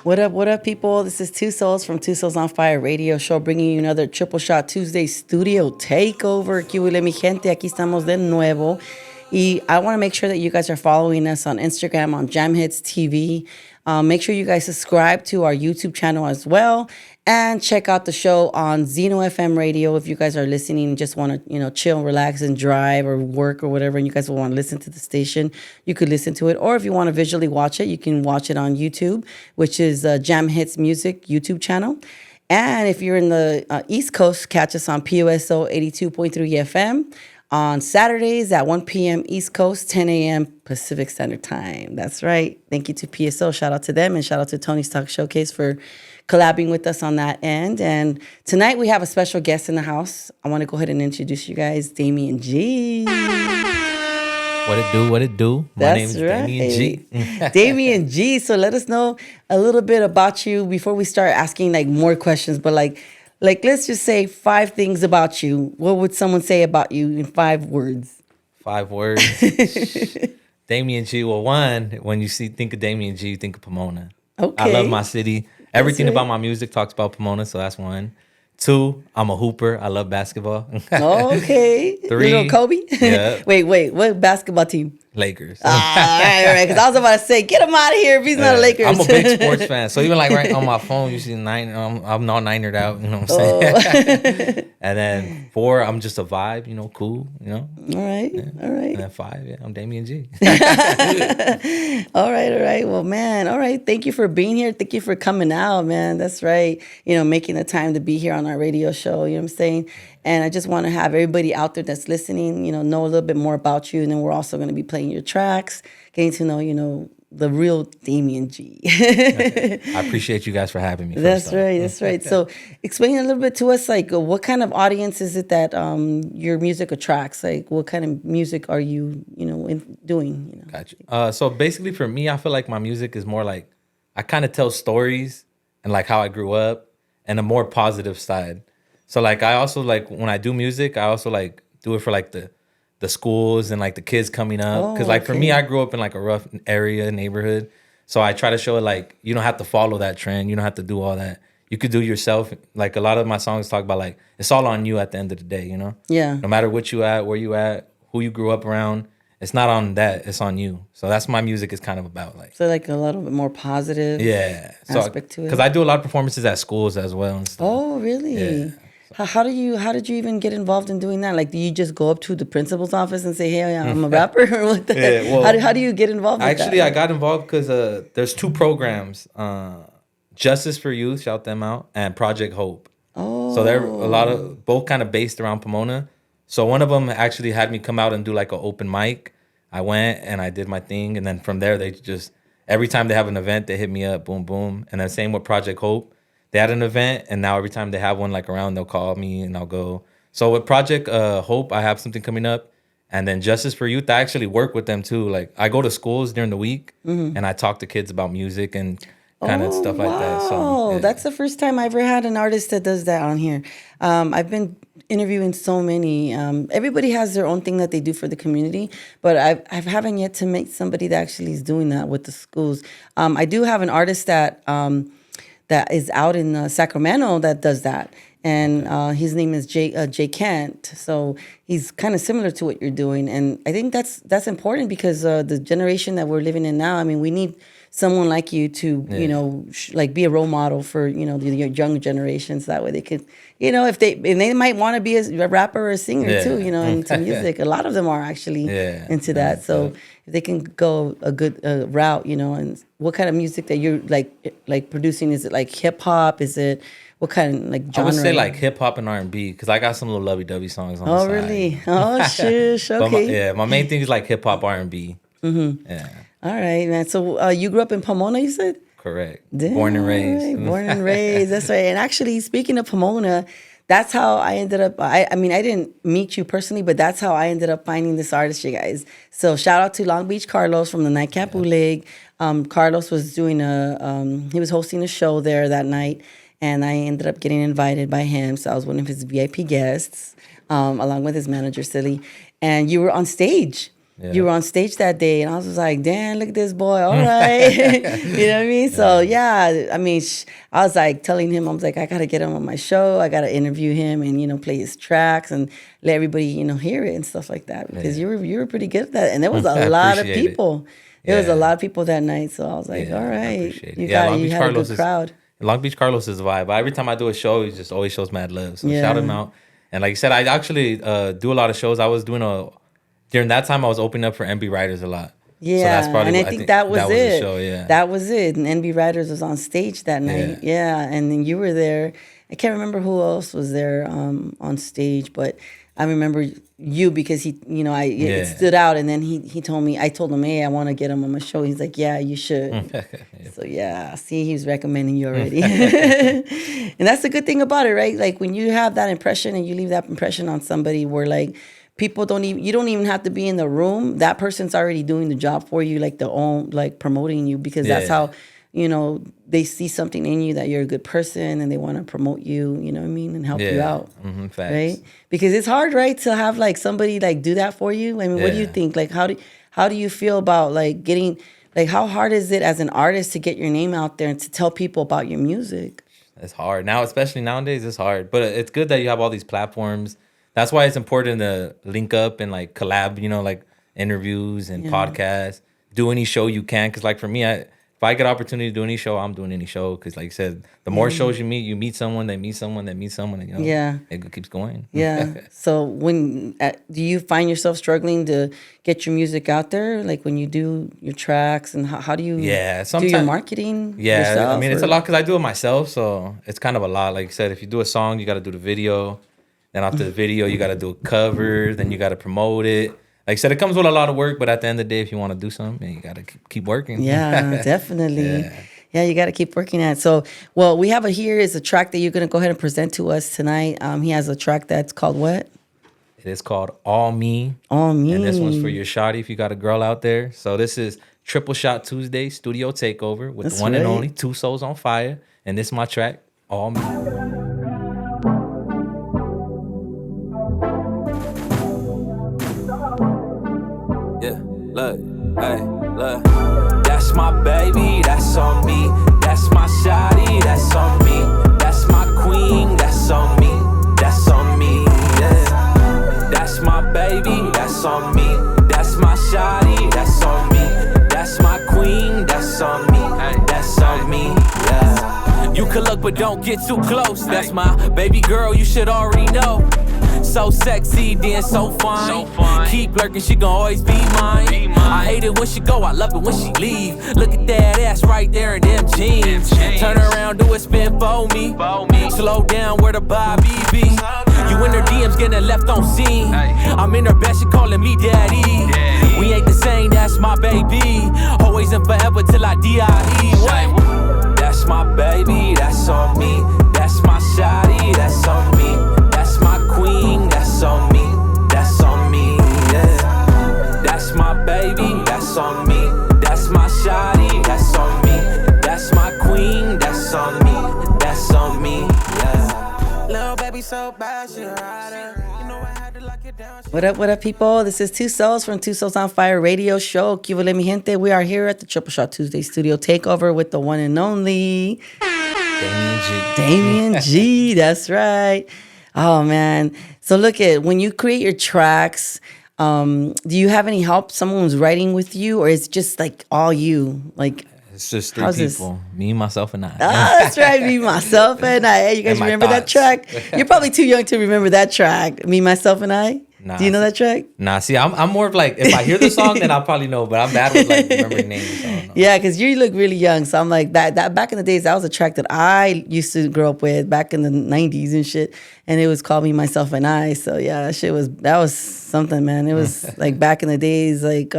What up, people? This is Two Souls from Two Souls on Fire Radio Show, bringing you another Triple Shot Tuesday studio takeover. ¿Qué huele, mi gente? Aquí estamos de nuevo. Y I want to make sure that you guys are following us on Instagram, on Jamhits TV. Make sure you guys subscribe to our YouTube channel as well. And check out the show on Zeno FM Radio if you guys are listening and just want to, chill, relax, and drive or work or whatever, and you guys will want to listen to the station, you could listen to it. Or if you want to visually watch it, you can watch it on YouTube, which is Jamhitzmusic YouTube channel. And if you're in the East Coast, catch us on POSO 82.3 FM on Saturdays at 1 p.m. East Coast, 10 a.m. Pacific Standard Time. That's right. Thank you to PSO. Shout out to them, and shout out to Tony's Talk Showcase for collabing with us on that end. And tonight we have a special guest in the house. I want to go ahead and introduce you guys, Damien G. What it do? My name is right. Damien G. Damien G. So let us know a little bit about you before we start asking more questions. But like let's just say 5 things about you. What would someone say about you in 5 words? 5 words. Damien G. Well, one, when you think of Damien G, you think of Pomona. Okay. I love my city. Everything right. about my music talks about Pomona, so that's 1. 2, I'm a hooper. I love basketball. Okay. 3, little Kobe? Yeah. Wait. What basketball team? Lakers. All right. Because I was about to say, get him out of here if he's not a Lakers. I'm a big sports fan. So even right on my phone, you see I'm all Ninered out. You know what I'm saying? And then 4, I'm just a vibe. Cool. All right. Yeah. All right. And then 5, I'm Damien G. All right. Well, man. All right. Thank you for being here. Thank you for coming out, man. That's right. Making the time to be here on our radio show. You know what I'm saying? And I just want to have everybody out there that's listening, know a little bit more about you. And then we're also going to be playing your tracks, getting to know, the real Damien G. I appreciate you guys for having me. That's right. So explain a little bit to us, what kind of audience is it that your music attracts? What kind of music are you, doing? Gotcha. So basically for me, I feel like my music is more I kind of tell stories and how I grew up and a more positive side. So I also when I do music, I also do it for the schools and the kids coming up. Because for me, I grew up in a rough neighborhood. So I try to show it you don't have to follow that trend. You don't have to do all that. You could do yourself. A lot of my songs talk about it's all on you at the end of the day, Yeah. No matter what you at, where you at, who you grew up around. It's not on that. It's on you. So that's my music is kind of about. So a little bit more positive aspect to it. Because I do a lot of performances at schools as well and stuff. Oh, really? Yeah. How did you even get involved in doing that? Do you just go up to the principal's office and say, "Hey, I'm a rapper"? Or what the heck? Well, how do you get involved with that? I got involved because there's 2 programs, Justice for Youth, shout them out, and Project Hope. Oh. So they're both kind of based around Pomona. So one of them actually had me come out and do an open mic. I went and I did my thing, and then from there they just every time they have an event they hit me up, boom boom. And then same with Project Hope. They had an event, and now every time they have one around, they'll call me and I'll go. So with Project Hope, I have something coming up, and then Justice for Youth, I actually work with them too. I go to schools during the week, and I talk to kids about music and kind of stuff like that. So yeah. That's the first time I ever had an artist that does that on here. I've been interviewing so many. Everybody has their own thing that they do for the community, but I haven't yet to meet somebody that actually is doing that with the schools. I do have an artist that is out in Sacramento that does that. And his name is Jay Kent. So he's kind of similar to what you're doing. And I think that's important because the generation that we're living in now, we need someone like you to, be a role model for, the young generations. That way they could, if they might want to be a rapper or a singer too, into music. A lot of them are actually into that. So if they can go a good route, and what kind of music that you're producing? Is it hip hop? Is it what kind of genre? I would say hip hop and R&B because I got some little lovey-dovey songs on the side. Oh, really? Oh, shush. Okay. My main thing is hip hop R&B. Mm-hmm. Yeah. All right, man. So you grew up in Pomona, you said? Correct. Damn, born and raised. Right. Born and raised. That's right. And actually, speaking of Pomona, that's how I ended up. I didn't meet you personally, but that's how I ended up finding this artist, you guys. So shout out to Long Beach Carlos from the Nightcap Bootleg. Carlos was doing he was hosting a show there that night, and I ended up getting invited by him. So I was one of his VIP guests, along with his manager, Silly. And you were on stage. you were on stage that day, and I was just like, damn, look at this boy. All right. You know what I mean? So, yeah, I mean, I was like telling him, I was like, I got to get him on my show. I got to interview him and, you know, play his tracks and let everybody, you know, hear it and stuff like that. Because you were pretty good at that. And there was a lot of people. There was a lot of people that night. So I was like, all right. You had a good crowd. Long Beach Carlos is a vibe. Every time I do a show, he just always shows mad love. So shout him out. And like you said, I actually do a lot of shows. I was doing during that time, I was opening up for NB Writers a lot. Yeah, so that's probably I think that was it. The show, yeah. That was it. And NB Writers was on stage that night. Yeah, and then you were there. I can't remember who else was there on stage, but I remember you because he, you know, it stood out. And then he told me, I told him, hey, I want to get him on my show. He's like, yeah, you should. So see, he was recommending you already. And that's the good thing about it, right? Like when you have that impression and you leave that impression on somebody where like, you don't even have to be in the room. That person's already doing the job for you, like promoting you, because that's how, you know, they see something in you that you're a good person and they want to promote you, you know what I mean, and help you out. Facts. Right? Because it's hard, right, to have like somebody like do that for you. I mean, what do you think? Like, how do you feel about like getting, like how hard is it as an artist to get your name out there and to tell people about your music? It's hard. Now, especially nowadays, it's hard. But it's good that you have all these platforms. That's why it's important to link up and like collab, you know, like interviews and podcasts. Do any show you can, because like for me, if I get opportunity to do any show, I'm doing any show. Because like you said, the more shows you meet someone, they meet someone, they meet someone, and you know, it keeps going. Yeah. So when do you find yourself struggling to get your music out there? Like when you do your tracks, and how do you do your marketing? Yeah, yourself, I mean, it's a lot because I do it myself, so it's kind of a lot. Like you said, if you do a song, you got to do the video. Then after the video, you got to do a cover. Then you got to promote it. Like I said, it comes with a lot of work. But at the end of the day, if you want to do something, you got to keep working. Yeah, definitely. Yeah, you got to keep working at it. So, well, we have here is a track that you're going to go ahead and present to us tonight. He has a track that's called what? It is called All Me. All Me. And this one's for your shawty if you got a girl out there. So this is Triple Shot Tuesday Studio Takeover with the one and only Two Souls on Fire. And this is my track, All Me. Look, hey, look. That's my baby, that's on me. That's my shawty, that's on me. That's my queen, that's on me. That's on me, yeah. That's my baby, that's on me. That's my shawty, that's on me. That's my queen, that's on me. That's on me, yeah. You can look but don't get too close. That's my baby girl, you should already know. So sexy, then so fine. Keep lurking, she gon' always be mine. I hate it when she go, I love it when she leave. Look at that ass right there in them jeans. Turn around, do a spin for me. Slow down, where the Bobby be. You in her DMs getting left on scene. I'm in her bed, she calling me daddy. We ain't the same, that's my baby. Always and forever till I die. What? That's my baby, that's on me. That's my shawty, that's on me. That's my queen, that's on me. That's on me, yeah. That's my baby, that's on me. That's my shawty, that's on me. That's my queen, that's on me. That's on me, yeah. Little baby so bad, she a rider. You know I had to lock it down. What up, people? This is Two Souls from Two Souls on Fire radio show. Que vole mi gente. We are here at the Triple Shot Tuesday Studio Takeover with the one and only Damien G. That's right. Oh, man. So look when you create your tracks, do you have any help? Someone's writing with you, or it's just like all you? Like, it's just three people. Me, myself, and I. Oh, that's right. Me, myself, and I. Hey, you guys remember that track? You're probably too young to remember that track. Me, myself, and I. Nah, do you know that track? Nah, see, I'm more of like, if I hear the song, then I'll probably know, but I'm bad with like remembering names. So yeah, because you look really young. So I'm like, that back in the days, that was a track that I used to grow up with back in the 90s and shit. And it was called Me, Myself, and I. So yeah, that was something, man. It was like back in the days, like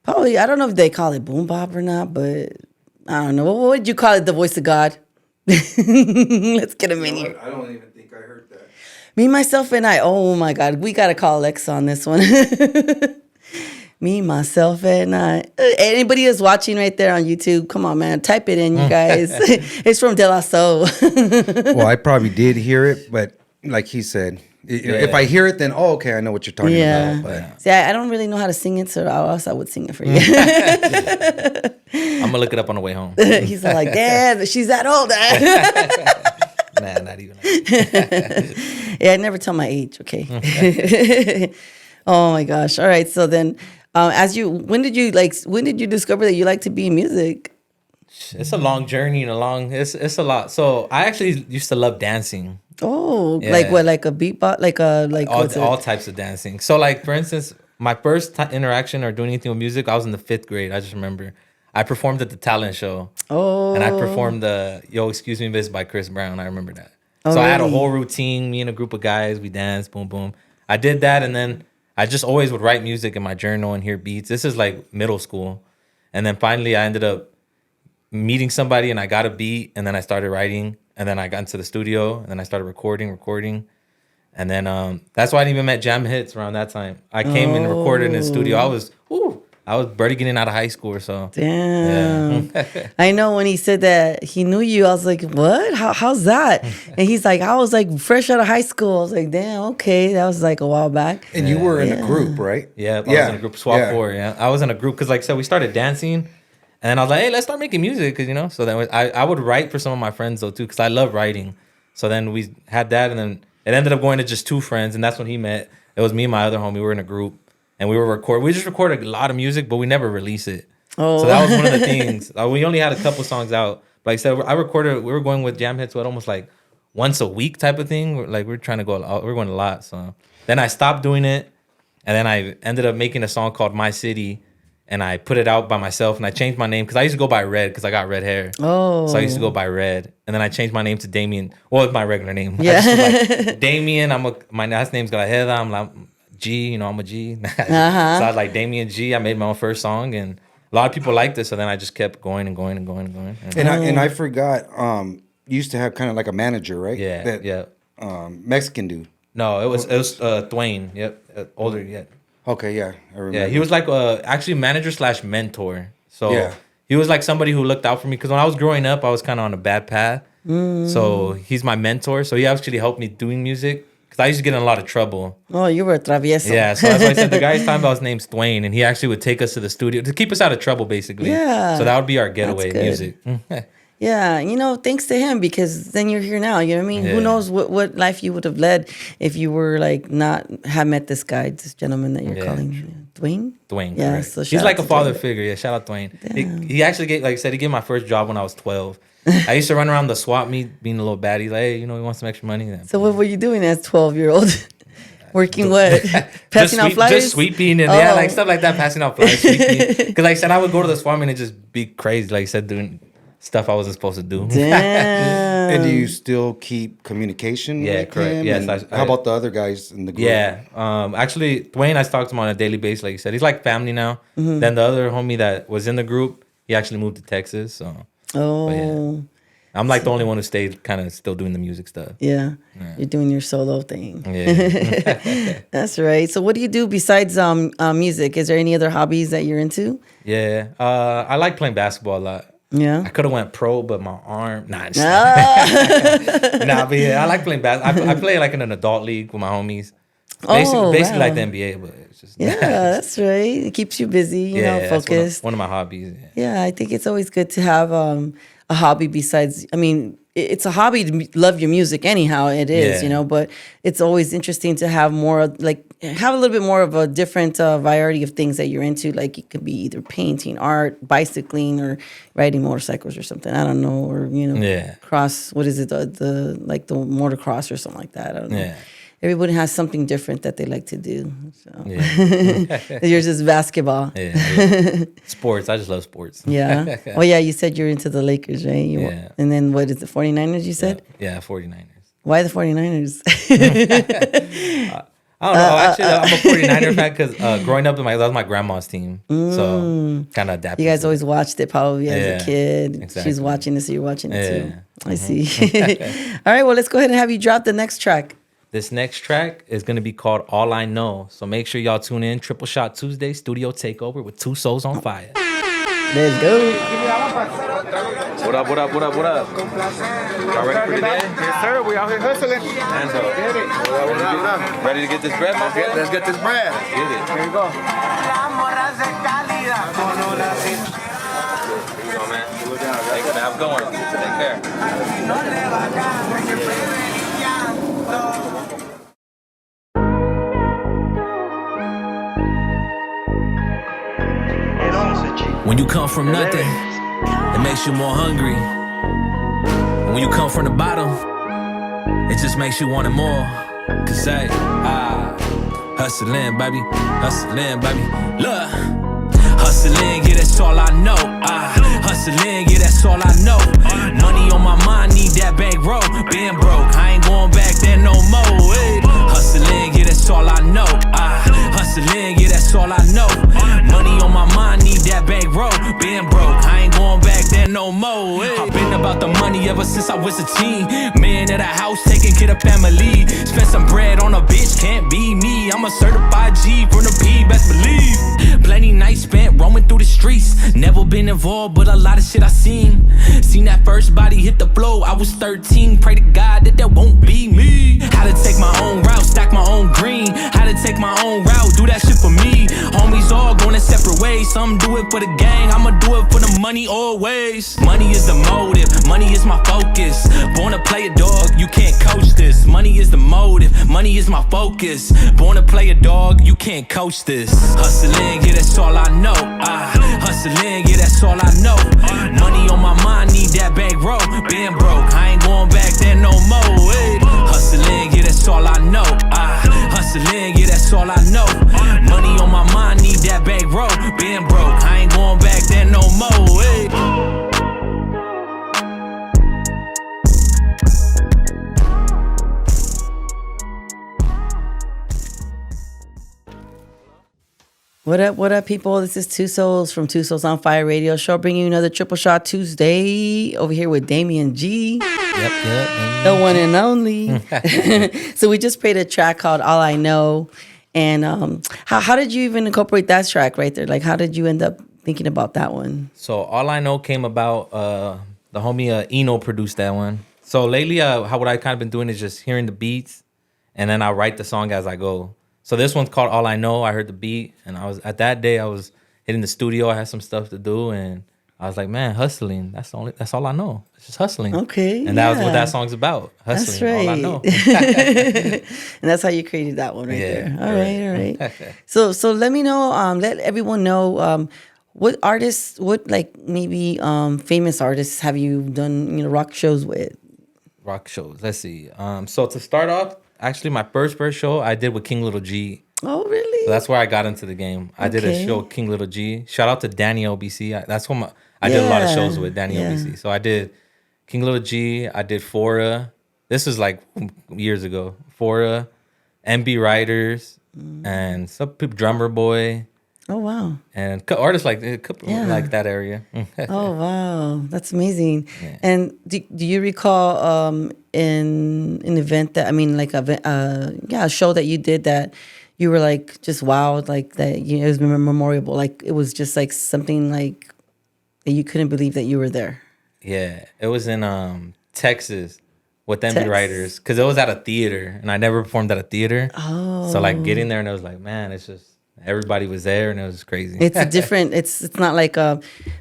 probably, I don't know if they call it boom bop or not, but I don't know. What would you call it? The voice of God? Let's get him in here. I don't even think I heard that. Me, Myself, and I. Oh, my God. We got to call Alexa on this one. Me, Myself, and I. Anybody that's watching right there on YouTube, come on, man. Type it in, you guys. It's from De La Soul. Well, I probably did hear it, but like he said, If I hear it, then okay, I know what you're talking about. But See, I don't really know how to sing it, so else I would sing it for you. I'm gonna look it up on the way home. He's like, Dad, she's that old. Nah, not even. Yeah, I never tell my age. Okay. Oh my gosh. All right. So then, when did you discover that you like to be in music? It's a long journey and it's a lot. So I actually used to love dancing. Oh, Yeah. like what? Like a beatbox? Like All types of dancing. So like for instance, my first interaction or doing anything with music, I was in the 5th grade. I just remember I performed at the talent show. Oh. And I performed the Yo Excuse Me Miss by Chris Brown. I remember that. Oh, so I had a really? whole routine. Me and a group of guys, we danced, boom, boom. I did that, and then I just always would write music in my journal and hear beats. This is like middle school. And then finally I ended up meeting somebody and I got a beat, and then I started writing, and then I got into the studio, and then I started recording. And then that's why I even met Jam Hits around that time. I came and recorded in the studio. I was barely getting out of high school or so. Damn. Yeah. I know when he said that he knew you, I was like, what? How's that? And he's like, I was like fresh out of high school. I was like, damn, okay. That was like a while back. and you were in a group, right? Yeah, I was in a group, Swap 4. Yeah, I was in a group because, like I said, we started dancing, and then I was like, hey, let's start making music, because So then I would write for some of my friends though too, because I love writing. So then we had that, and then it ended up going to just 2 friends, and that's when he met. It was me and my other homie. We were in a group, and we just recorded a lot of music, but we never release it. Oh. So that was one of the things. We only had a couple songs out. But like I said, we were going with Jam Hits, almost like once a week type of thing. Like we're trying to go, we're going a lot. So then I stopped doing it, and then I ended up making a song called My City, and I put it out by myself, and I changed my name because I used to go by Red because I got red hair. Oh. So I used to go by Red, and then I changed my name to Damien. Well, it's my regular name. Yeah. I just was like, Damien. My last name's Galajeda. I'm like G. I'm a G. So I was like Damien G. I made my own first song, and a lot of people liked it. So then I just kept going and going and going and going. And I forgot. You used to have kind of like a manager, right? Yeah. Mexican dude. No, it was Dwayne. Yep, older yet. Okay, yeah, I remember. Yeah, he was like actually manager / mentor. So Yeah. he was like somebody who looked out for me, because when I was growing up, I was kind of on a bad path. So he's my mentor. So he actually helped me doing music, because I used to get in a lot of trouble. Oh, you were a travieso. Yeah, so that's why I said the guy he's talking about, his name's Dwayne, and he actually would take us to the studio to keep us out of trouble, basically. Yeah. So that would be our getaway That's music. Yeah, thanks to him, because then you're here now. You know what I mean? Yeah. Who knows what life you would have led if you were like not have met this gentleman that you're calling Dwayne. Dwayne, Yeah, correct. so He's shout like out a to father Dwayne. figure. Yeah, shout out Dwayne. He actually gave, like I said, he gave my first job when I was 12. I used to run around the swap meet being a little baddie. Like, hey, he wants some extra money. So what were you doing as 12-year-old? Working what? Passing out flyers? Just sweeping and like stuff like that, passing out flyers, sweeping. Because like I said, I would go to the swap meet and just be crazy. Like I said, doing stuff I wasn't supposed to do. Damn. And do you still keep communication Yeah, with correct. him? Yes, And I- how about the other guys in the group? Yeah. Actually, Dwayne, I talk to him on a daily basis. Like you said, he's like family now. Then the other homie that was in the group, he actually moved to Texas. So Oh. I'm like the only one who stayed kind of still doing the music stuff. Yeah. You're doing your solo thing. Yeah. That's right. So what do you do besides music? Is there any other hobbies that you're into? Yeah. I like playing basketball a lot. I Yeah. could have went pro, but my arm. Nah, just Ah. but yeah, I like playing basketball. I play like in an adult league with my homies. Oh, Basically wow. like the NBA, but it's just Yeah, that's right. It keeps you busy, you know, that's focused. one of my hobbies. Yeah. Yeah, I think it's always good to have a hobby besides, it's a hobby to love your music anyhow, it is, Yeah. but it's always interesting to have have a little bit more of a different variety of things that you're into. Like it could be either painting, art, bicycling, or riding motorcycles or something. I don't know, or, Yeah. cross, what is it, the motocross or something like that. I don't know. Yeah. Everybody has something different that they like to do. So. Yeah. Yours is basketball. Yeah. Sports. I just love sports. Yeah. Oh, yeah. You said you're into the Lakers, right? Yeah. And then what is the 49ers you said? Yeah, 49ers. Why the 49ers? I don't know. Actually, I'm a 49er fan because growing up, that was my grandma's team. So kind of adapted. You guys to it. always watched it probably as Yeah, a kid. exactly. She's watching it, so you're watching it too. Yeah. I see. All right. Well, let's go ahead and have you drop the next track. This next track is going to be called All I Know. So make sure y'all tune in. Triple Shot Tuesday Studio Takeover with 2 Souls on Fire. Let's go. What up? Y'all ready for today? Yes, sir. We out here hustling. Hands up. Get it. Ready to get this bread, my boy? Let's get this bread. Get it. Here we go. You know, man. Thanks, man. Have a good one. Take care. When you come from nothing, it makes you more hungry. And when you come from the bottom, it just makes you want it more. Cause hustling, baby, look. Hustling, yeah, that's all I know. Hustling, yeah, that's all I know. Money on my mind, need that bankroll. Been broke, I ain't going back there no more. Hey. Hustling, yeah, that's all I know. Hustling, yeah, that's all I know. Money on my mind, need that bankroll. Been broke, I ain't going back there no more. Hey. I've been about the money ever since I was a teen. Man at a house, taking care of family. Spent some bread on a bitch, can't be me. I'm a certified G from the P, best believe. Plenty nights spent roaming through the streets. Never been involved, but a lot of shit I seen. Seen that first body hit the floor, I was 13. Pray to God that won't be me. How to take my own route, stack my own green. How to take my own route, do that shit for me. Homies all going in separate ways. Some do it for the gang, I'ma do it for the money always. Money is the motive, money is my focus. Born to play a dog, you can't coach this. Money is the motive, money is my focus. Born to play a dog, you can't coach this. Hustling, yeah, that's all I know. Hustling, yeah, that's all I know. Money on my mind, need that bankroll. Been broke, I ain't going back there no more. Hey. Hustling, yeah, that's all I know. Hustling, yeah, that's all I know. Money on my mind, need that bankroll. Been broke, I ain't going back there no more. Hey. What up, people? This is Two Souls from Two Souls on Fire Radio Show, bringing you another Triple Shot Tuesday over here with Damien G. Yep. The one and only. So we just played a track called All I Know. And how did you even incorporate that track right there? Like, how did you end up thinking about that one? So All I Know came about, the homie Eno produced that one. So lately, what I kind of been doing is just hearing the beats, and then I write the song as I go. So this one's called All I Know. I heard the beat, and I was hitting the studio. I had some stuff to do, and I was like, man, hustling. That's all I know. It's just hustling. Okay. And that was what that song's about. Hustling. That's right. All I know. And that's how you created that one right there. All right. So let me know, let everyone know what artists, maybe famous artists have you done, rock shows with? Rock shows. Let's see. So to start off, actually my first show I did with King Little G. Oh, really? So that's where I got into the game. I did a show with King Little G. Shout out to Danny LBC. That's when I did a lot of shows with Danny LBC. So I did King Little G. I did Fora. This is like years ago. Fora, MB Riders, and some people, Drummer Boy. Oh, wow. And artists like that area. Oh, wow. That's amazing. Yeah. And do you recall in an event that, a show that you did that you were like just wowed, like that, it was memorable, like it was just like something like that you couldn't believe that you were there? Yeah, it was in Texas with MB Riders, because it was at a theater, and I never performed at a theater. Oh. So like getting there, and it was like, man, it's just everybody was there, and it was crazy. It's a different. It's not like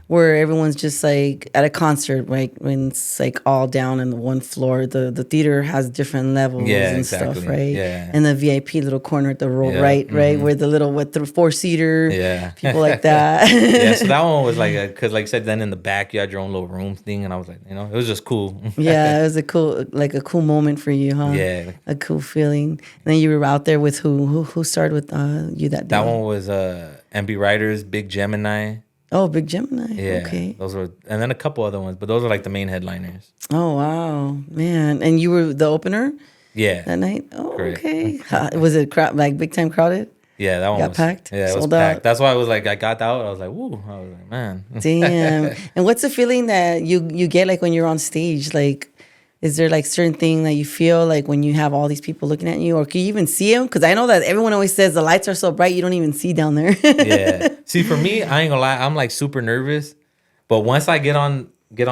where everyone's just like at a concert, right? When it's like all down in the one floor. The theater has different levels and stuff, right? Yeah. And the VIP little corner at the right, where the little with the 4-seater, people like that. Yeah, so that one was like because like I said, then in the back you had your own little room thing, and I was like, it was just cool. Yeah, it was a cool moment for you, huh? Yeah, a cool feeling. And then you were out there with who started with you that day? That one was MB Riders, Big Gemini. Oh, Big Gemini. Yeah, okay. Those were, and then a couple other ones, but those were like the main headliners. Oh wow, man! And you were the opener. Yeah. That night. Oh, correct. Okay. Was it like big time crowded? Yeah, that one got packed. Yeah, it was sold packed. out. That's why I was like, I got out. I was like, woo! I was like, man. Damn. And what's the feeling that you get like when you're on stage? Like, is there like certain thing that you feel like when you have all these people looking at you, or can you even see them? Because I know that everyone always says the lights are so bright you don't even see down there. Yeah. See, for me, I ain't gonna lie, I'm like super nervous. But once I get on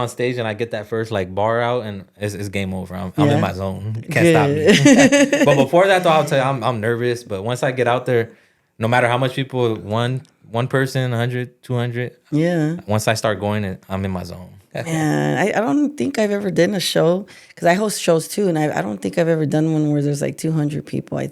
stage and I get that first like bar out, and it's game over. I'm in my zone. You can't stop me. But before that though, I'll tell you, I'm nervous. But once I get out there, no matter how much people, one person, 100, 200. Yeah. Once I start going, I'm in my zone. Man, I don't think I've ever done a show because I host shows too, and I don't think I've ever done one where there's like 200 people. I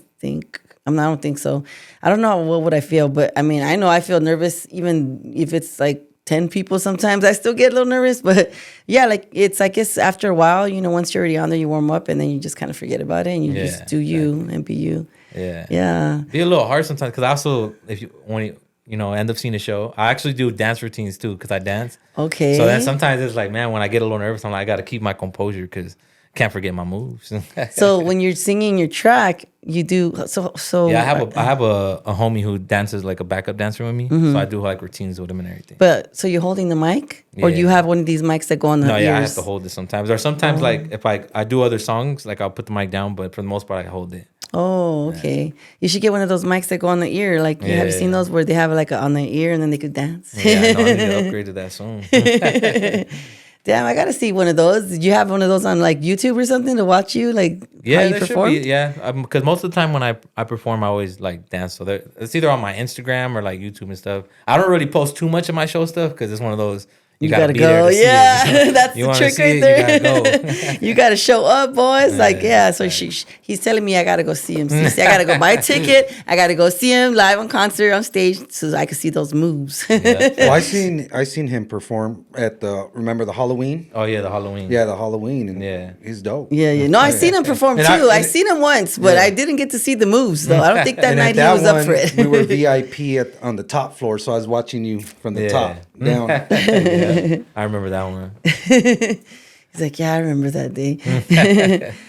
don't think so. I don't know what would I feel, but I mean, I know I feel nervous even if it's like 10 people. Sometimes I still get a little nervous, but yeah, like it's I guess after a while, once you're already on there, you warm up, and then you just kind of forget about it, and you just do you and be you. Yeah. Be a little hard sometimes because also when you end up seeing a show, I actually do dance routines too because I dance. Okay. So then sometimes it's like, man, when I get a little nervous, I'm like, I got to keep my composure because I can't forget my moves. So when you're singing your track, you do so. Yeah, I have a homie who dances like a backup dancer with me, so I do like routines with him and everything. But so you're holding the mic, or do you have one of these mics that go on the ears? No, yeah, I have to hold it sometimes, or sometimes like if I do other songs, like I'll put the mic down, but for the most part, I hold it. Oh, okay. You should get one of those mics that go on the ear. Like, have you seen those where they have like on the ear and then they could dance? Yeah, I know. I need to upgrade to that soon. Damn, I gotta see one of those. Did you have one of those on like YouTube or something to watch you like how you perform? Because most of the time when I perform, I always like dance. So it's either on my Instagram or like YouTube and stuff. I don't really post too much of my show stuff because it's one of those. You gotta be go. There to see it. That's the trick right there. You gotta go. You gotta show up, boys. So he's telling me I gotta go see him. See, I gotta go buy a ticket. I gotta go see him live on concert on stage so I can see those moves. Well, I seen him perform at remember the Halloween? Oh yeah, the Halloween. Yeah, the Halloween, and he's dope. Yeah. No, I seen him perform too. I seen him once, but I didn't get to see the moves though. I don't think that night he was up for it. We were VIP on the top floor, so I was watching you from the top down. I remember that one. He's like, yeah, I remember that day.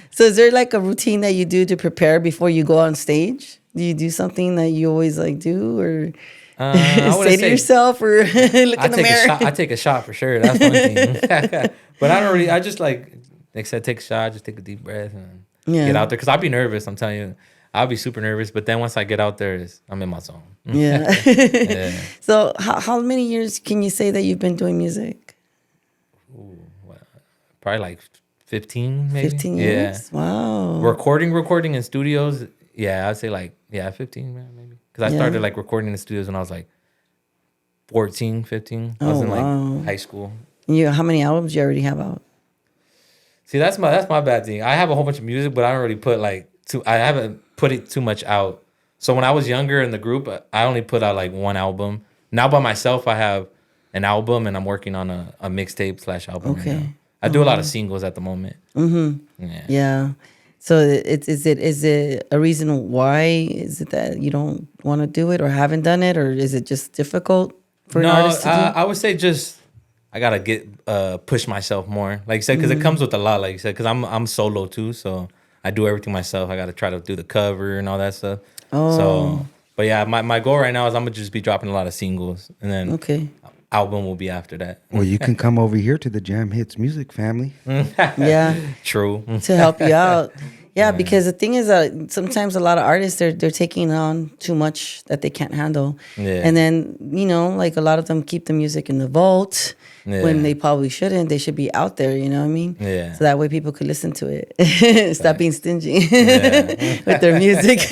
So is there like a routine that you do to prepare before you go on stage? Do you do something that you always like do or say to yourself or look in the mirror? I take a shot for sure. That's one thing. But I don't really, I just like I said, take a shot, just take a deep breath and get out there. Because I'll be nervous, I'm telling you. I'll be super nervous, but then once I get out there, I'm in my zone. Yeah. So how many years can you say that you've been doing music? Ooh, probably like 15, maybe. 15 years? Yeah. Wow. Recording in studios, I'd say like, 15, maybe. Because I started like recording in studios when I was like 14, 15. I was in like high school. How many albums you already have out? See, that's my bad thing. I have a whole bunch of music, but I don't really put like, I haven't put it too much out. So when I was younger in the group, I only put out like one album. Now by myself, I have an album and I'm working on a mixtape / album. Okay. Right now. I do a lot of singles at the moment. Mm-hmm. Yeah. So is it a reason why? Is it that you don't want to do it or haven't done it, or is it just difficult for an artist to do? I would say just I gotta get push myself more, like you said, because it comes with a lot, like you said, because I'm solo too, so I do everything myself. I gotta try to do the cover and all that stuff. So, but yeah, my goal right now is I'm gonna just be dropping a lot of singles, and then album will be after that. Well, you can come over here to the Jamhitzmusic family. Yeah, true. To help you out. Yeah, because the thing is that sometimes a lot of artists they're taking on too much that they can't handle, and then like a lot of them keep the music in the vault when they probably shouldn't. They should be out there. You know what I mean? Yeah. So that way people could listen to it. Stop being stingy with their music.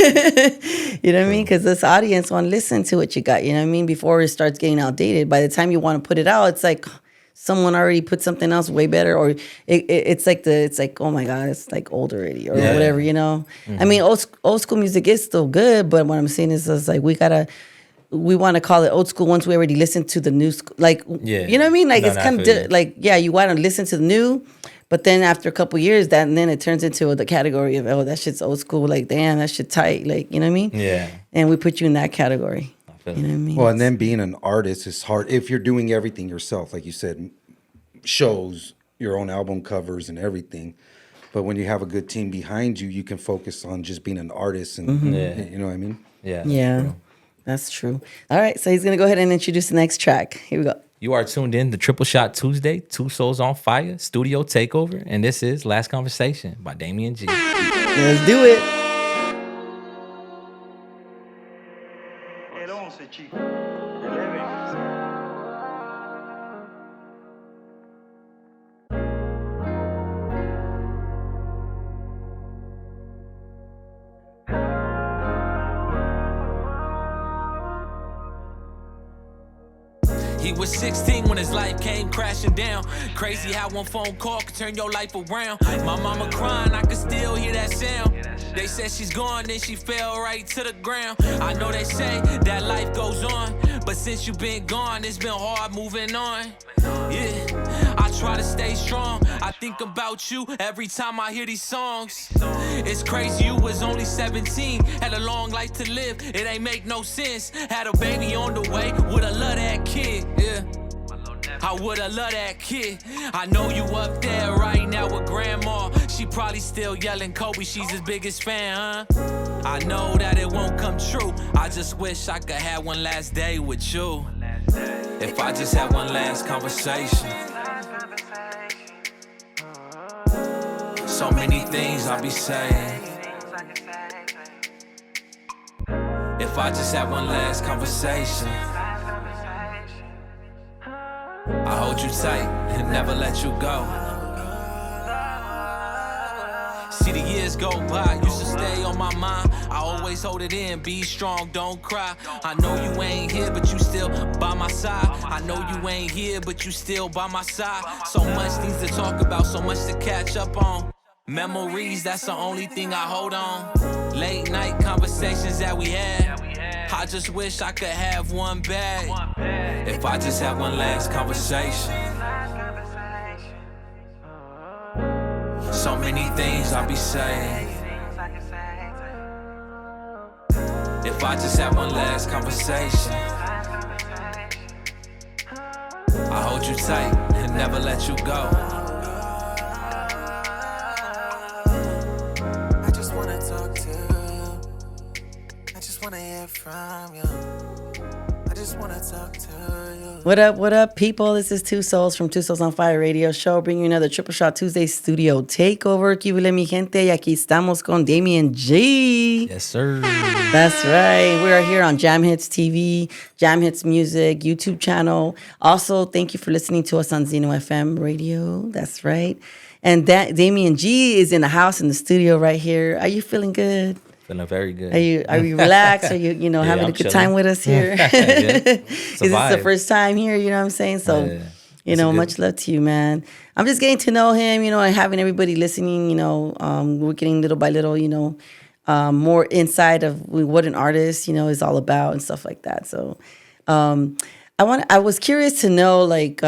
You know what I mean? Because this audience want to listen to what you got. You know what I mean? Before it starts getting outdated. By the time you want to put it out, it's like someone already put something else way better, or it's like oh my god, it's like old already, or whatever, Mm-hmm. I mean, old school music is still good, but what I'm saying is it's like we want to call it old school once we already listened to the new school, like you know what I mean? Like it's kind of like you want to listen to the new, but then after a couple years, then it turns into the category of that shit's old school. Like damn, that shit tight. Like you know what I mean? Yeah. And we put you in that category. You know what I mean? Well, and then being an artist is hard if you're doing everything yourself, like you said, shows, your own album covers and everything. But when you have a good team behind you, you can focus on just being an artist, and you know what I mean? Yeah, that's true. All right, so he's gonna go ahead and introduce the next track. Here we go. You are tuned in to Triple Shot Tuesday, Two Souls on Fire, Studio Takeover, and this is Last Conversation by Damien G. Let's do it. He was 16 when his life came crashing down. Crazy how one phone call could turn your life around. My mama crying, I could still hear that sound. They said she's gone, then she fell right to the ground. I know they say that life goes on, but since you've been gone, it's been hard moving on. Yeah, I try to stay strong. I think about you every time I hear these songs. It's crazy, you was only 17, had a long life to live, it ain't make no sense. Had a baby on the way, woulda loved that kid, yeah. I woulda loved that kid. I know you up there right now with grandma. She probably still yelling Kobe, she's his biggest fan, huh? I know that it won't come true. I just wish I could have one last day with you. If I just had one last conversation. So many things I'll be saying. If I just had one last conversation. I hold you tight and never let you go. See the years go by, used to stay on my mind. I always hold it in, be strong, don't cry. I know you ain't here, but you still by my side. I know you ain't here, but you still by my side. So much things to talk about, so much to catch up on. Memories, that's the only thing I hold on. Late night conversations that we had. I just wish I could have one back. If I just had one last conversation. So many things I'll be saying. If I just had one last conversation. I hold you tight and never let you go. I just wanna talk to you. I just wanna hear from you. I just wanna talk to you. What up, people? This is Two Souls from Two Souls on Fire Radio Show, bringing you another Triple Shot Tuesday studio takeover. ¿Qué huele, mi gente? Y aquí estamos con Damien G. Yes, sir. That's right. We are here on Jamhits TV, Jamhitzmusic YouTube channel. Also, thank you for listening to us on Zeno FM radio. That's right. And Damien G is in the house, in the studio right here. Are you feeling good? Feeling very good. Are you relaxed? Are you Yeah, having I'm a good chilling. time with us here? Yeah, Is this the vibe. first time here? You know what I'm saying? So, Yeah. It's a good- much love to you, man. I'm just getting to know him, and having everybody listening, we're getting little by little, more inside of what an artist, is all about and stuff like that. So, I was curious to know, like,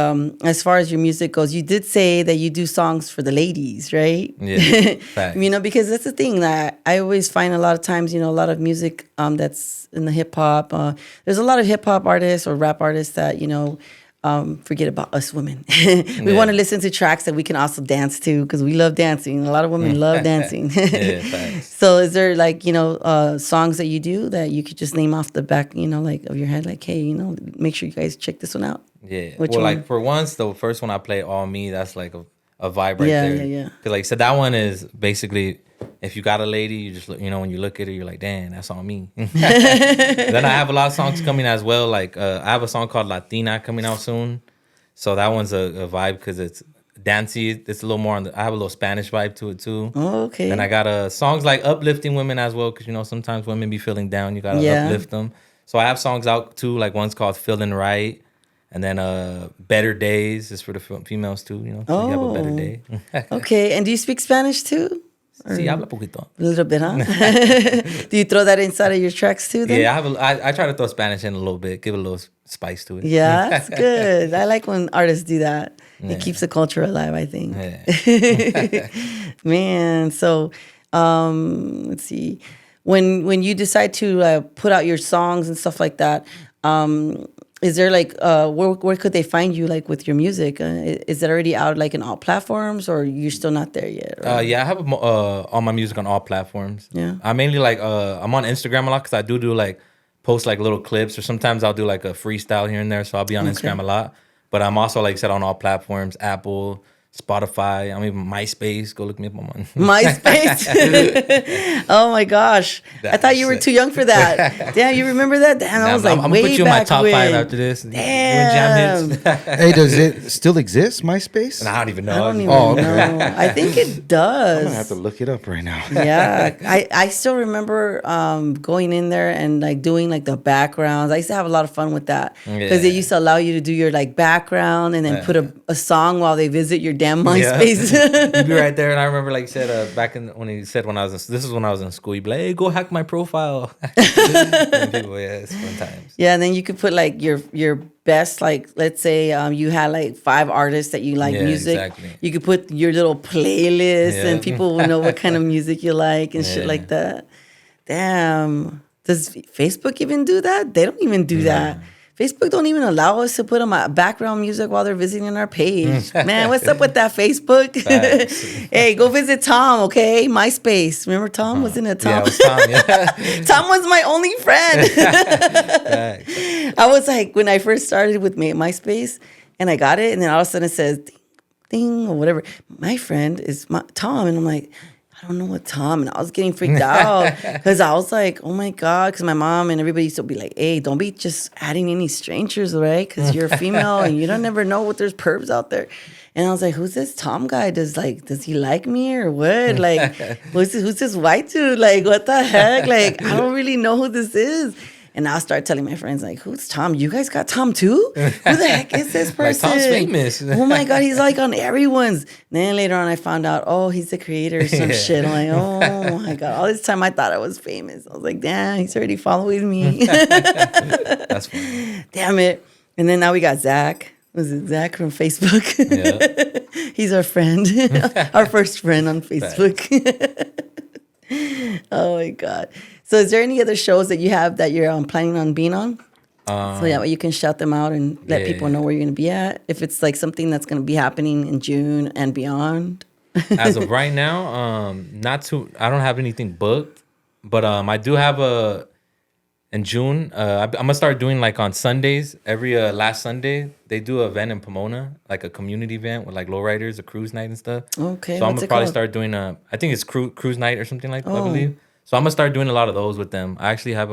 as far as your music goes, you did say that you do songs for the ladies, right? Yeah, facts. Because that's the thing that I always find a lot of times, a lot of music that's in the hip hop. There's a lot of hip hop artists or rap artists that, forget about us women. We want to listen to tracks that we can also dance to because we love dancing. A lot of women love dancing. Yeah, facts. So is there like, songs that you do that you could just name off the back, like of your head, like, hey, make sure you guys check this one out? Yeah. Which well, one? like for once, the first one I play, All Me, that's like a vibe right Yeah, there. yeah. Cause like, so that one is basically, if you got a lady, you just look, when you look at her, you're like, damn, that's on me. Then I have a lot of songs coming as well. Like I have a song called Latina coming out soon. So that one's a vibe because it's dancey. It's a little more I have a little Spanish vibe to it too. Oh, okay. And I got songs like uplifting women as well, because sometimes women be feeling down. You gotta uplift them. So I have songs out too. Like one's called Feeling Right, and then Better Days is for the females too. So you have a better day. Okay. And do you speak Spanish too? Sí, habla poquito. A little bit, huh? Do you throw that inside of your tracks too then? Yeah, I try to throw Spanish in a little bit, give it a little spice to it. Yeah, that's good. I like when artists do that. Yeah. It keeps the culture alive, I think. Yeah. Man, so let's see. When you decide to put out your songs and stuff like that, is there like where could they find you like with your music? Is it already out like in all platforms, or you're still not there yet? Or? Yeah, I have all my music on all platforms. Yeah. I mainly like I'm on Instagram a lot because I do like post like little clips, or sometimes I'll do like a freestyle here and there. So I'll be on Instagram a lot. But I'm also, like I said, on all platforms: Apple, Spotify. I'm even MySpace. Go look me up on MySpace. Oh my gosh. I thought you were too young for that. Damn, you remember that? Damn, I was like, I'm way gonna put you in my back top when. 5 after this. Damn. Hey, does it still exist, MySpace? And I don't even I know. don't even Oh, okay. know. I think it does. I'm gonna have to look it up right now. Yeah, I still remember going in there and like doing like the backgrounds. I used to have a lot of fun with that because they used to allow you to do your like background and then put a song while they visit your damn MySpace. You'd be right there, and I remember like you said back in when he said this is when I was in school. He'd be like, "Hey, go hack my profile." And people, yeah, it's fun times. Yeah, and then you could put like your best, like let's say you had like 5 artists that you like music. Exactly. You could put your little playlist and people will know what kind of music you like and shit Yeah. like that. Damn. Does Facebook even do that? They don't even do that. Facebook don't even allow us to put on my background music while they're visiting our page. Man, what's up with that, Facebook? Hey, go visit Tom, okay? MySpace. Remember Tom? Wasn't it Tom? Yeah, it was Tom. Yeah. Tom was my only friend. Facts. I was like, when I first started with MySpace and I got it, and then all of a sudden it says ding, ding, or whatever. My friend is Tom. And I'm like, I don't know what Tom. And I was getting freaked out because I was like, oh my God. Because my mom and everybody used to be like, hey, don't be just adding any strangers, right? Because you're a female and you don't never know what there's pervs out there. And I was like, who's this Tom guy? Does he like me or what? Like, who's this white dude? Like, what the heck? Like, I don't really know who this is. And I'll start telling my friends, like, who's Tom? You guys got Tom too? Who the heck is this person? Like, Tom's famous. Oh my God, he's like on everyone's. And then later on, I found out, oh, he's the creator or some shit. I'm like, oh my God. All this time I thought I was famous. I was like, damn, he's already following me. That's funny. Damn it. And then now we got Zach. Was it Zach from Facebook? Yeah. He's our friend, our first friend on Facebook. Oh my God. So is there any other shows that you have that you're planning on being on? So that way you can shout them out and let people know where you're going to be at. If it's like something that's going to be happening in June and beyond. As of right now, I don't have anything booked, but I do have in June. I'm gonna start doing like on Sundays. Every last Sunday they do an event in Pomona, like a community event with like lowriders, a cruise night and stuff. Okay. So I'm what's gonna it probably called? start doing I think it's cruise night or something like that, I Oh. believe. So I'm gonna start doing a lot of those with them. I actually have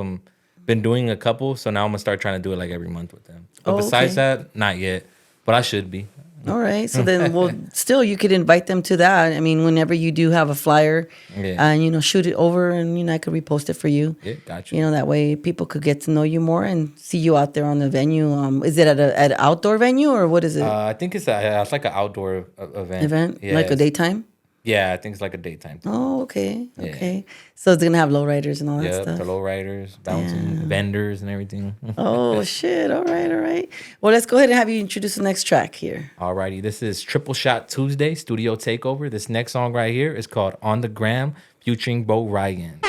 been doing a couple, so now I'm gonna start trying to do it like every month with them. But besides that, not yet. But I should be. All right. So then, well, still, you could invite them to that. I mean, whenever you do have a flyer, and shoot it over, and I could repost it for you. Yeah, got you. That way people could get to know you more and see you out there on the venue. Is it at an outdoor venue or what is it? I think it's like an outdoor event. Yeah, like a daytime? Yeah, I think it's like a daytime thing. Oh, okay. Yeah. Okay. So it's gonna have lowriders and all that Yeah, stuff. the lowriders, bouncing, vendors, and everything. Oh shit! All right. Well, let's go ahead and have you introduce the next track here. Alrighty, this is Triple Shot Tuesday Studio Takeover. This next song right here is called On the Gram, featuring Bo Ryan.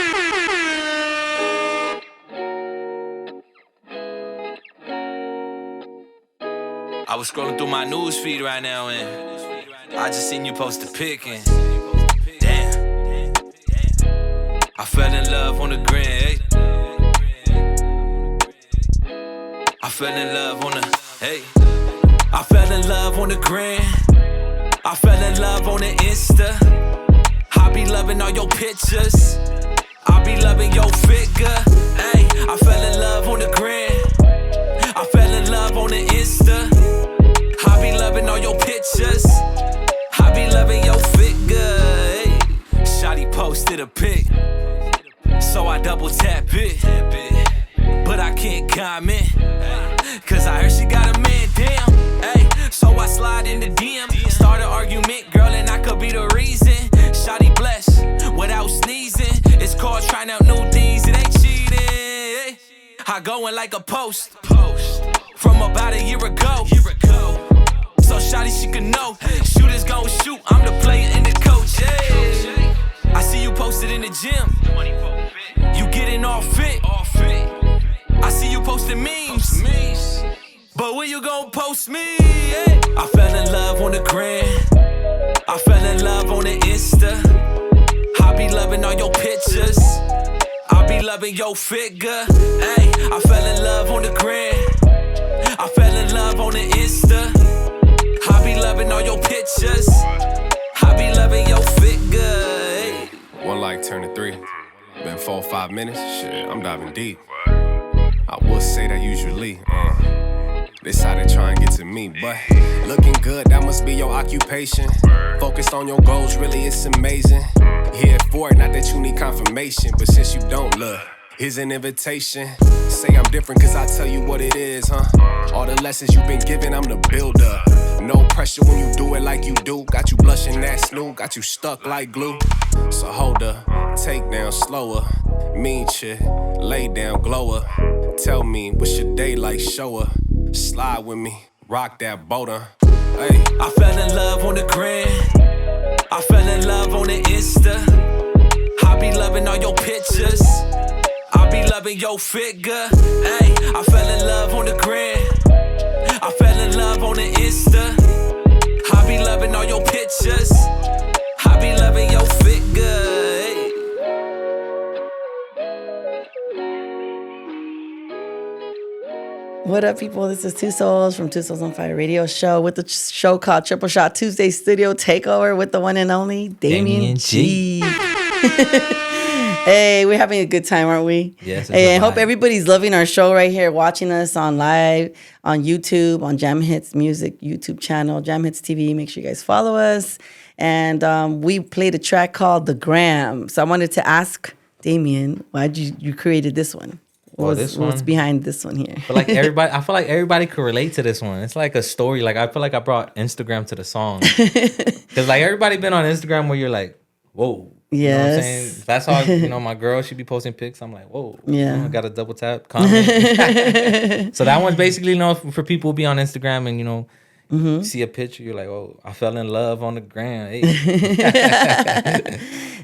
I was scrolling through my news feed right now and I just seen you post a pic and damn, I fell in love on the gram, hey. I fell in love on the, hey. I fell in love on the gram. I fell in love on the Insta. I be loving all your pictures. I be loving your figure, hey. I fell in love on the gram. I fell in love on the Insta. I be loving all your pictures. I be loving your figure, hey. Shawty posted a pic, so I double tap it. But I can't comment, cause I heard she got a man, damn. Hey, so I slide in the DM, start an argument, girl, and I could be the reason. Shawty blessed, without sneezing. It's called trying out new things, it ain't cheating, hey. I go in like a post from about a year ago. So shawty, she can know. Shooters gon' shoot, I'm the player and the coach, yeah. I see you posted in the gym. You getting all fit. I see you posting memes. But when you gon' post me? Yeah. I fell in love on the gram. I fell in love on the Insta. I be loving all your pictures. I be loving your figure. Hey, I fell in love on the gram. I fell in love on the Insta. I be loving all your pictures. minutes, shit, I'm diving deep. I will say that usually, this how they try and get to me, but looking good, that must be your occupation. Focused on your goals, really it's amazing. Here for it, not that you need confirmation, but since you don't look, here's an invitation. Say I'm different cause I tell you what it is, huh? All the lessons you've been given, I'm the builder. No pressure when you do it like you do. Got you blushing that snoot, got you stuck like glue. So hold up, take down slower. Mean shit, lay down glower. Tell me, what's your day like, show her. Slide with me, rock that boulder. Hey. I fell in love on the gram. I fell in love on the Insta. I be loving all your pictures. I be loving your figure. Hey, I fell in love on the gram. I fell in love on the Insta. I be loving all your pictures. I be loving your figure. Hey. What up, people? This is Two Souls from Two Souls on Fire radio show with the show called Triple Shot Tuesday Studio Takeover with the one and only Damien G. Hey, we're having a good time, aren't we? Yes. Hey, I hope everybody's loving our show right here, watching us on live, on YouTube, on Jamhitzmusic YouTube channel, Jamhits TV. Make sure you guys follow us. And we played a track called The Gram. So I wanted to ask Damien, why did you created this one? What's behind this one here? But like everybody, I feel like everybody could relate to this one. It's like a story. Like I feel like I brought Instagram to the song. Because like everybody been on Instagram where you're like, whoa. Yes. You know what I'm saying? That's how, my girl, she be posting pics. I'm like, whoa. Yeah. I got to double tap, comment. So that one's basically, for people who be on Instagram and, see a picture, you're like, oh, I fell in love on the gram. Hey.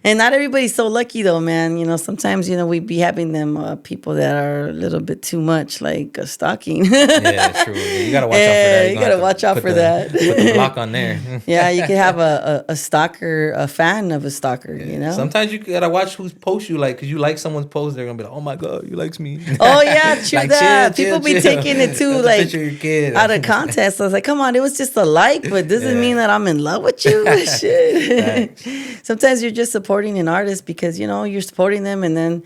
And not everybody's so lucky though, man. Sometimes, we be having them people that are a little bit too much, like stalking. Yeah, true. Yeah, you got to watch out for that. You got to watch out for that. Put the block on there. Yeah, you could have a stalker, a fan of a stalker, Sometimes you got to watch who's post you, like, because you like someone's post, they're going to be like, oh my God, you likes me. Oh yeah, true like, that. Chill, People be taking it too, like, out of context. I was like, come on, it was just a like, but doesn't mean that I'm in love with you. Shit. Sometimes you're just supporting an artist because, you're supporting them. And then,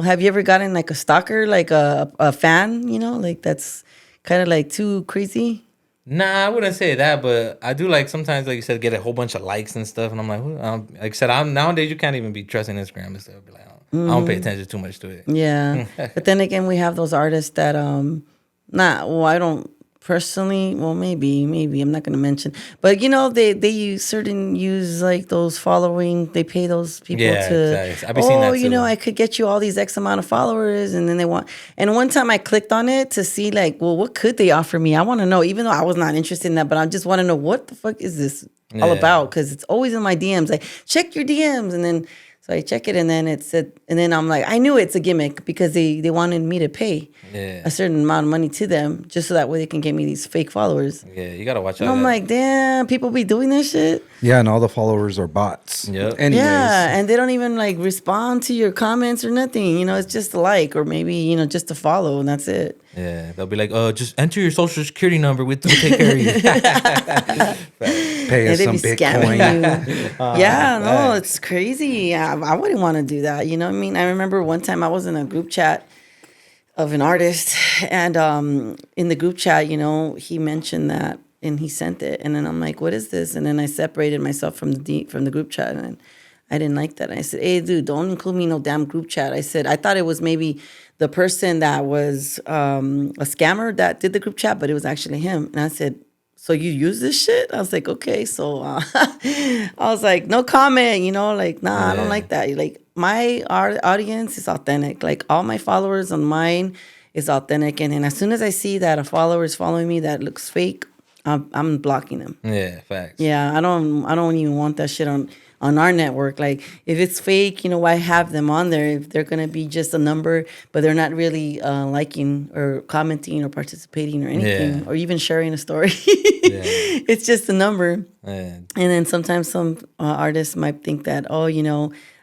have you ever gotten like a stalker, like a fan, like that's kind of like too crazy? Nah, I wouldn't say that, but I do like sometimes, like you said, get a whole bunch of likes and stuff. And I'm like, like I said, nowadays you can't even be trusting Instagram and stuff. Be like, I don't pay attention too much to it. Yeah. But then again, we have those artists that, I don't personally, well, maybe I'm not going to mention, but they use like those following, they pay those people to, exactly. I've been seeing that too. I could get you all these X amount of followers, and then they want, and one time I clicked on it to see like, well, what could they offer me? I want to know, even though I was not interested in that, but I just want to know what the fuck is this all about? Because it's always in my DMs, like, check your DMs, and then so I check it, and then it said, and then I'm like, I knew it's a gimmick because they wanted me to pay a certain amount of money to them just so that way they can get me these fake followers. Yeah, you gotta watch out. And I'm like, damn, people be doing this shit. Yeah, and all the followers are bots. Yep. Anyways. Yeah, and they don't even like respond to your comments or nothing. It's just a like, or maybe just a follow, and that's it. Yeah, they'll be like, just enter your social security number. We'll take care of you. Pay us some Bitcoin. No, it's crazy. I wouldn't want to do that. You know what I mean? I remember one time I was in a group chat of an artist, and in the group chat, he mentioned that, and he sent it, and then I'm like, what is this? And then I separated myself from the group chat, and I didn't like that. I said, hey, dude, don't include me in no damn group chat. I said, I thought it was maybe the person that was a scammer that did the group chat, but it was actually him. And I said, so you use this shit? I was like, okay. So I was like, no comment, like, nah, I don't like that. Like, my audience is authentic. Like, all my followers on mine is authentic. And then as soon as I see that a follower is following me that looks fake, I'm blocking them. Yeah, facts. Yeah, I don't even want that shit on our network. Like, if it's fake, why have them on there if they're gonna be just a number, but they're not really liking or commenting or participating or anything, or even sharing a story. It's just a number. And then sometimes some artists might think that,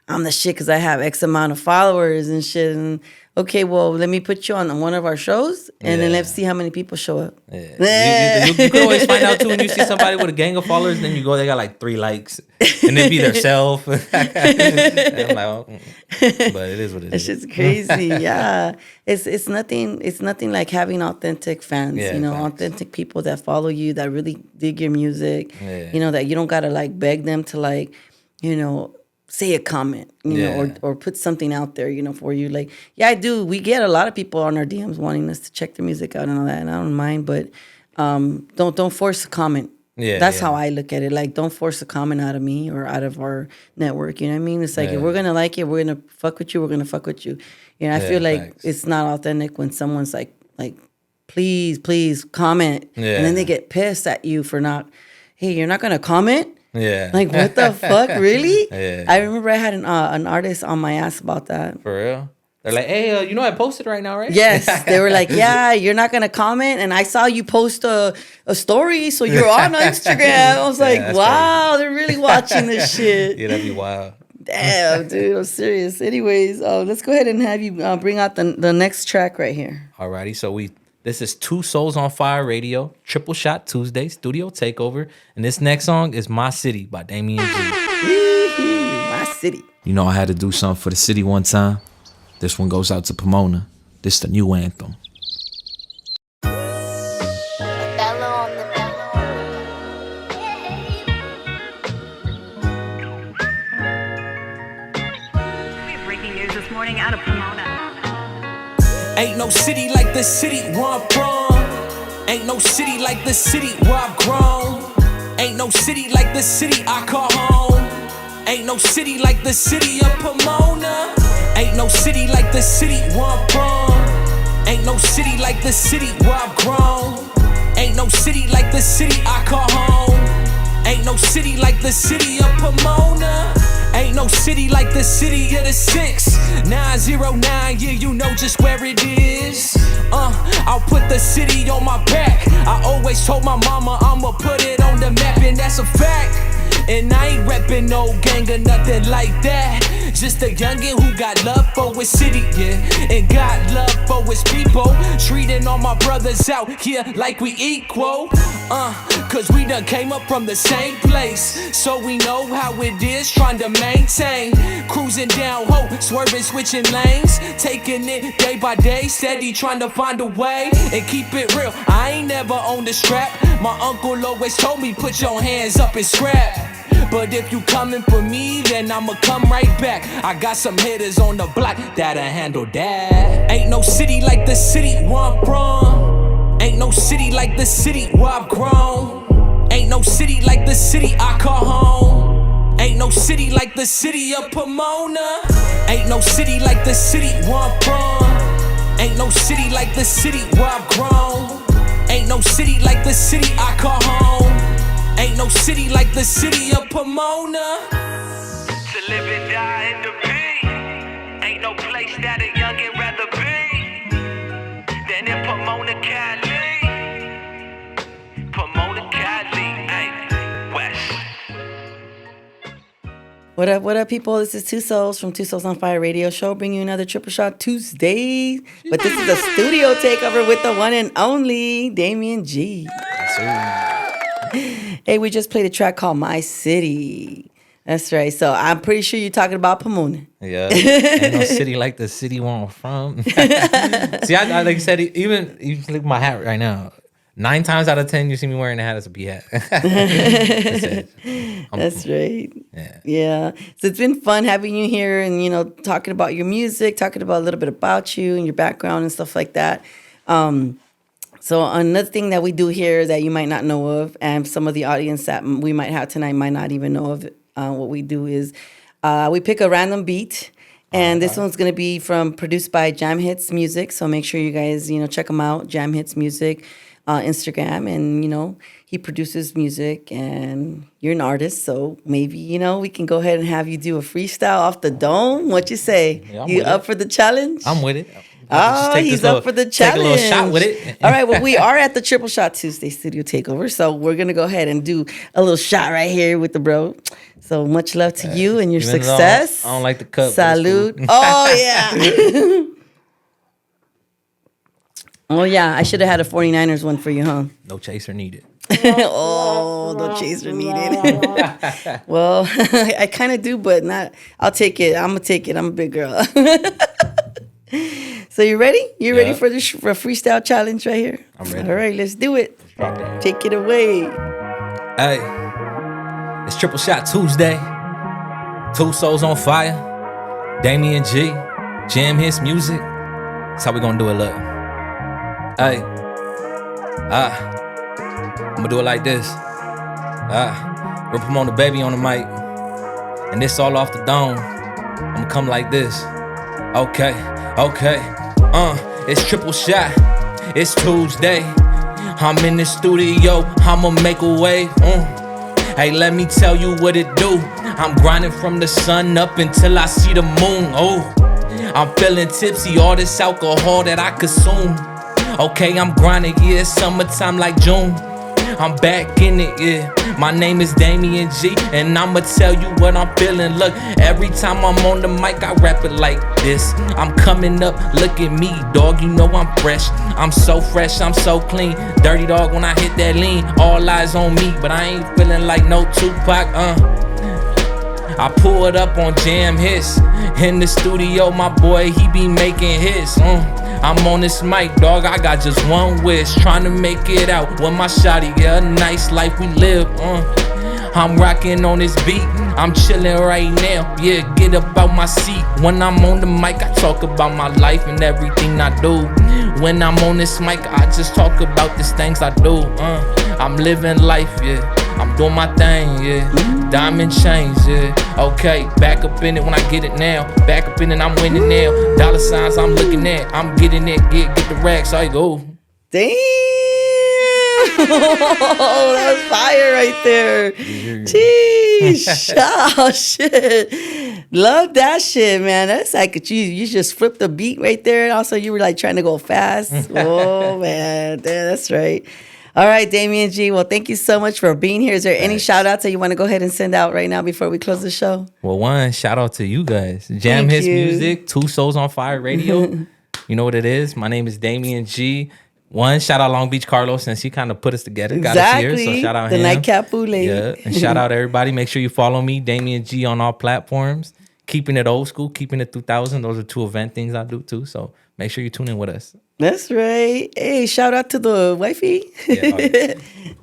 I'm the shit because I have X amount of followers and shit. And okay, well, let me put you on one of our shows, and then let's see how many people show up. Yeah. You could always find out too when you see somebody with a gang of followers, then you go, they got like 3 likes, and they be their self. I'm like, oh, but it is what it It's is. just crazy. Yeah, it's nothing. It's nothing like having authentic fans. Yeah, you know, facts. authentic people that follow you, that really dig your music. Yeah. You know, that you don't gotta like beg them to like, you know, say a comment, you know, Yeah. or put something out there, you know, for you. Like, yeah, I do. We get a lot of people on our DMs wanting us to check their music out and all that, and I don't mind, but don't force a comment. Yeah, That's yeah. how I look at it. Like, don't force a comment out of me or out of our network. You know what I mean? It's like, if Yeah. we're gonna like it, we're gonna fuck with you. We're gonna fuck with you. You know, I Yeah, feel like facts. it's not authentic when someone's like, please comment, Yeah. and then they get pissed at you for not. Hey, you're not gonna comment? Yeah. Like, what the fuck, really? Yeah. I remember I had an artist on my ass about that. For real? They're like, hey, you know I posted right now, right? Yes, they were like, yeah, you're not gonna comment, and I saw you post a story, so you're on Instagram. I was like, that's wow, they're really watching this shit. Yeah, that'd be wild. Damn, dude, I'm serious. Anyways, let's go ahead and have you bring out the next track right here. Alrighty, so this is Two Souls on Fire Radio, Triple Shot Tuesday, Studio Takeover, and this next song is My City by Damien G. My city. You know I had to do something for the city one time. This one goes out to Pomona. This the new anthem. Breaking news this morning out of Pomona. Ain't no city like the city where I'm from. Ain't no city like the city where I've grown. Ain't no city like the city I call home. Ain't no city like the city of Pomona. Ain't no city like the city where I'm from. Ain't no city like the city where I've grown. Ain't no city like the city I call home. Ain't no city like the city of Pomona. Ain't no city like the city of the 6909. Yeah, you know just where it is. I'll put the city on my back. I always told my mama I'ma put it on the map, and that's a fact. And I ain't reppin' no gang or nothing like that. Just a youngin' who got love for his city, yeah, and got love for his people. Treating all my brothers out here like we equal. Cause we done came up from the same place, so we know how it is trying to maintain. Cruising down hope, swerving, switching lanes, taking it day by day, steady trying to find a way and keep it real. I ain't never owned a strap. My uncle always told me put your hands up and scrap. But if you coming for me, then I'ma come right back. I got some hitters on the block that'll handle that. Ain't no city like the city where I'm from. Ain't no city like the city where I've grown. Ain't no city like the city I call home. Ain't no city like the city of Pomona. Ain't no city like the city where I'm from. Ain't no city like the city where I've grown. Ain't no city like the city I call home. Ain't no city like the city of Pomona. To live and die in the P. Ain't no place that a youngin' rather be than in Pomona, Cali. Pomona, Cali, ay, West. What up, people? This is Two Souls from Two Souls on Fire Radio Show, bringing you another Triple Shot Tuesday. But this is a studio takeover with the one and only Damien G. Hey, we just played a track called My City. That's right. So I'm pretty sure you're talking about Pomona. Yeah, ain't no city like the city where I'm from. See, I like I said, even look at my hat right now. 9 times out of 10, you see me wearing a hat as a P hat. That's right. Yeah. Yeah. So it's been fun having you here and, you know, talking about your music, talking about a little bit about you and your background and stuff like that. So another thing that we do here that you might not know of, and some of the audience that we might have tonight might not even know of, what we do is we pick a random beat. And this one's going to be produced by Jamhitzmusic. So make sure you guys, you know, check him out, Jamhitzmusic. Instagram, and you know he produces music and you're an artist, so maybe you know we can go ahead and have you do a freestyle off the dome. What you say? Yeah, You up for the challenge? I'm with it. Oh, he's up for the challenge. Take a little shot with it. All right, well, we are at the Triple Shot Tuesday Studio Takeover, so we're going to go ahead and do a little shot right here with the bro. So much love to you and your Even though success. I don't like the cup. but it's Salute. cool. Oh, yeah. Oh, yeah. I should have had a 49ers one for you, huh? No chaser needed. Oh, no chaser needed. Well, I kind of do, but not. I'll take it. I'm going to take it. I'm a big girl. So you ready? You ready for the for freestyle challenge right here? I'm ready. All right, let's do it. Drop that. Take it away. Hey, it's Triple Shot Tuesday. Two Souls on Fire. Damien G. Jamhitzmusic. That's how we gonna do it, look. Hey. I'ma do it like this. We're promoting the baby on the mic. And this all off the dome. I'ma come like this. Okay. It's Triple Shot. It's Tuesday. I'm in the studio. I'ma make a wave. Hey, let me tell you what it do. I'm grinding from the sun up until I see the moon. Oh, I'm feeling tipsy, all this alcohol that I consume. Okay, I'm grinding, yeah, it's summertime like June. I'm back in it, yeah. My name is Damien G, and I'ma tell you what I'm feeling. Look, every time I'm on the mic, I rap it like this. I'm coming up, look at me, dog, you know I'm fresh. I'm so fresh, I'm so clean. Dirty dog when I hit that lean. All eyes on me, but I ain't feeling like no Tupac, I pull it up on Jam Hits. In the studio, my boy, he be making hits. I'm on this mic, dog, I got just one wish. Trying to make it out with my shawty, yeah, a nice life we live. I'm rocking on this beat, I'm chilling right now. Yeah, get up out my seat. When I'm on the mic, I talk about my life and everything I do. When I'm on this mic, I just talk about these things I do. I'm living life, yeah. I'm doing my thing, yeah. Diamond chains, yeah. Okay, back up in it when I get it now. Back up in it, I'm winning now. Dollar signs I'm looking at. I'm getting it, get the racks, I go. Damn! Oh, that was fire right there. Jeez. Oh, shit. Love that shit, man. That's like, you just flipped the beat right there. Also, you were like trying to go fast. Oh, man. Yeah, that's right. All right, Damien G. Well, thank you so much for being here. Is there any shout outs that you want to go ahead and send out right now before we close the show? Well, one, shout out to you guys. Jamhitzmusic, Two Souls on Fire Radio. You know what it is. My name is Damien G. One, shout out Long Beach Carlos, since he kind of put us together. Exactly. Got us here, so shout out the him. Nightcap Boule. Yeah, and shout out everybody. Make sure you follow me, Damien G, on all platforms. Keeping it old school, keeping it 2000. Those are two event things I do too. So make sure you tune in with us. That's right. Hey, shout out to the wifey. Yeah,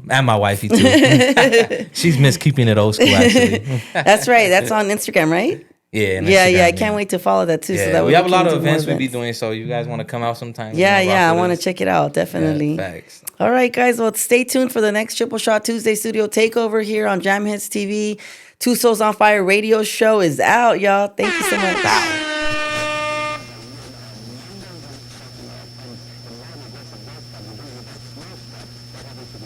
and my wifey too. She's missed keeping it old school, actually. That's right. That's on Instagram, right? Yeah. Yeah. I can't wait to follow that too. Yeah, so that we have a lot of do more events we be doing. So you guys want to come out sometime? Yeah. I want to check it out. Definitely. Yeah, facts. All right, guys. Well, stay tuned for the next Triple Shot Tuesday studio takeover here on Jam Hits TV. Two Souls on Fire radio show is out, y'all. Thank you so much.